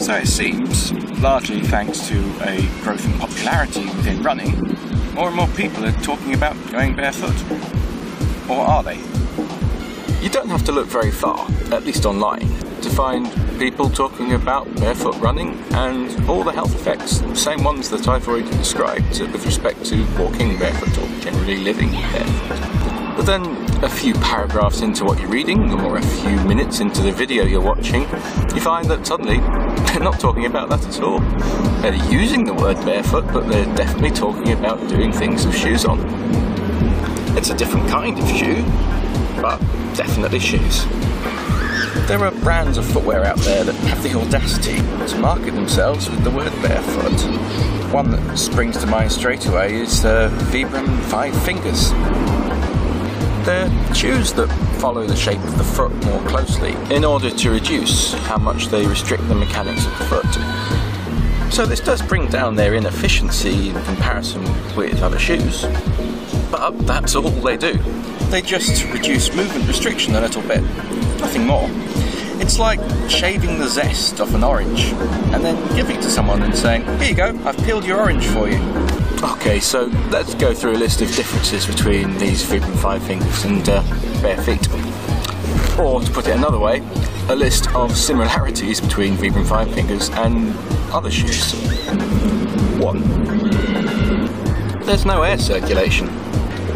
So it seems, largely thanks to a growth in popularity within running, more and more people are talking about going barefoot. Or are they? You don't have to look very far, at least online, to find people talking about barefoot running and all the health effects, the same ones that I've already described with respect to walking barefoot or generally living barefoot. But then a few paragraphs into what you're reading, or a few minutes into the video you're watching, you find that suddenly they're not talking about that at all. They're using the word barefoot, but they're definitely talking about doing things with shoes on. It's a different kind of shoe, but definitely shoes. There are brands of footwear out there that have the audacity to market themselves with the word barefoot. One that springs to mind straight away is the Vibram Five Fingers. They're shoes that follow the shape of the foot more closely in order to reduce how much they restrict the mechanics of the foot. So this does bring down their inefficiency in comparison with other shoes. But that's all they do. They just reduce movement restriction a little bit, nothing more. It's like shaving the zest off an orange and then giving it to someone and saying, "Here you go, I've peeled your orange for you." Okay, so let's go through a list of differences between these Vibram Five Fingers and bare feet. Or, to put it another way, a list of similarities between Vibram Five Fingers and other shoes. 1. There's no air circulation.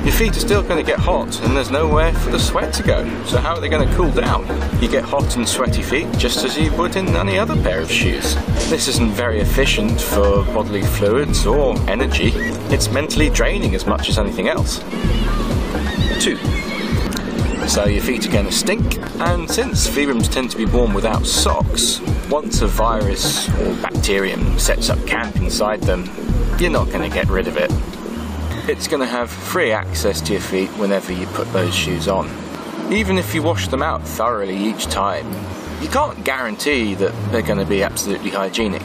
Your feet are still going to get hot and there's nowhere for the sweat to go, so how are they going to cool down? You get hot and sweaty feet just as you would in any other pair of shoes. This isn't very efficient for bodily fluids or energy. It's mentally draining as much as anything else. 2. So your feet are going to stink, and since Vibrams tend to be worn without socks, once a virus or bacterium sets up camp inside them, you're not going to get rid of it. It's going to have free access to your feet whenever you put those shoes on. Even if you wash them out thoroughly each time, you can't guarantee that they're going to be absolutely hygienic.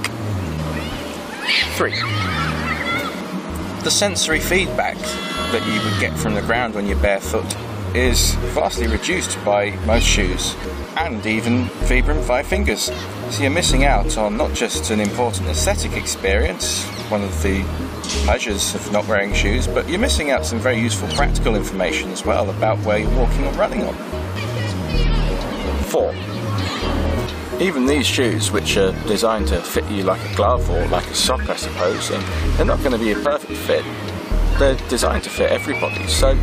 3. The sensory feedback that you would get from the ground when you're barefoot is vastly reduced by most shoes, and even Vibram Five Fingers. So you're missing out on not just an important aesthetic experience, one of the pleasures of not wearing shoes, but you're missing out some very useful practical information as well about where you're walking or running on. 4. Even these shoes, which are designed to fit you like a glove or like a sock, I suppose, and they're not going to be a perfect fit. They're designed to fit everybody, so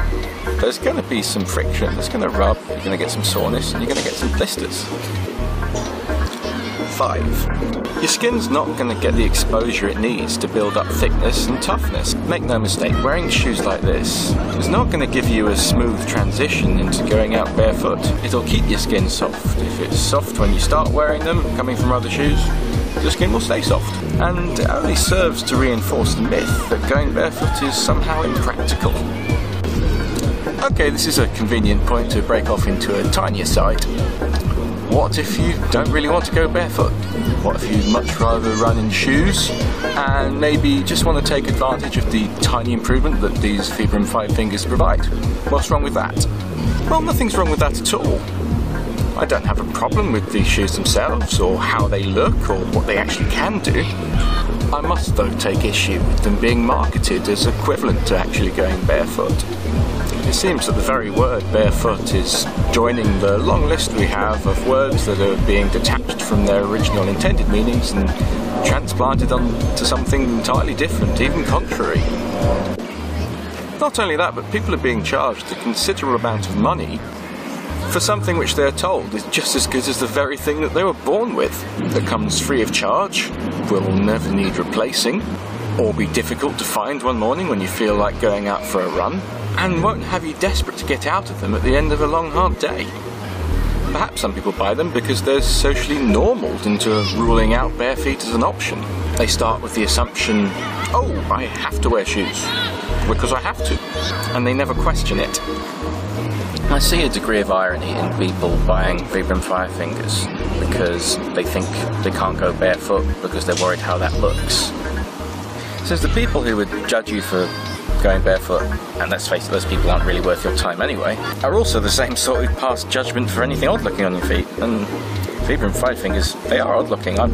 there's going to be some friction, there's going to rub, you're going to get some soreness, and you're going to get some blisters. 5. Your skin's not going to get the exposure it needs to build up thickness and toughness. Make no mistake, wearing shoes like this is not going to give you a smooth transition into going out barefoot. It'll keep your skin soft. If it's soft when you start wearing them, coming from other shoes, your skin will stay soft. And it only serves to reinforce the myth that going barefoot is somehow impractical. Okay, this is a convenient point to break off into a tiny aside. What if you don't really want to go barefoot? What if you'd much rather run in shoes and maybe just want to take advantage of the tiny improvement that these Vibram Five Fingers provide? What's wrong with that? Well, nothing's wrong with that at all. I don't have a problem with these shoes themselves or how they look or what they actually can do. I must though take issue with them being marketed as equivalent to actually going barefoot. It seems that the very word barefoot is joining the long list we have of words that are being detached from their original intended meanings and transplanted onto something entirely different, even contrary. Not only that, but people are being charged a considerable amount of money for something which they're told is just as good as the very thing that they were born with, that comes free of charge, will never need replacing, or be difficult to find one morning when you feel like going out for a run, and won't have you desperate to get out of them at the end of a long hard day. Perhaps some people buy them because they're socially normaled into ruling out bare feet as an option. They start with the assumption, oh, I have to wear shoes, because I have to, and they never question it. I see a degree of irony in people buying Vibram Five Fingers because they think they can't go barefoot because they're worried how that looks. Since the people who would judge you for going barefoot, and let's face it, those people aren't really worth your time anyway, are also the same sort who pass judgment for anything odd looking on your feet, and Vibram Five Fingers, they are odd looking. I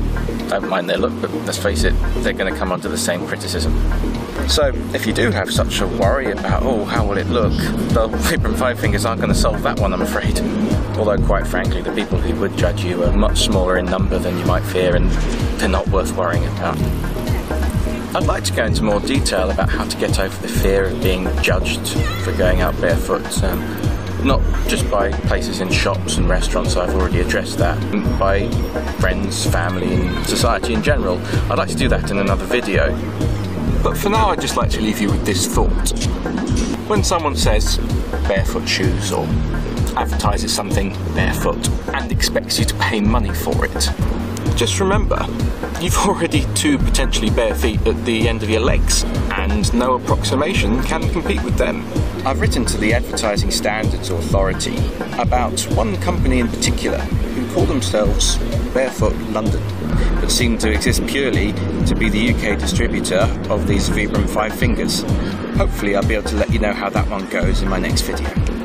don't mind their look, but let's face it, they're going to come under the same criticism. So if you do have such a worry about, oh, how will it look, the Vibram Five Fingers aren't going to solve that one, I'm afraid. Although quite frankly, the people who would judge you are much smaller in number than you might fear, and they're not worth worrying about. I'd like to go into more detail about how to get over the fear of being judged for going out barefoot. Not just by places in shops and restaurants, I've already addressed that, by friends, family and society in general. I'd like to do that in another video. But for now, I'd just like to leave you with this thought. When someone says barefoot shoes or advertises something barefoot and expects you to pay money for it, just remember, you've already 2 potentially bare feet at the end of your legs, and no approximation can compete with them. I've written to the Advertising Standards Authority about one company in particular who call themselves Barefoot London, but seem to exist purely to be the UK distributor of these Vibram Five Fingers. Hopefully I'll be able to let you know how that one goes in my next video.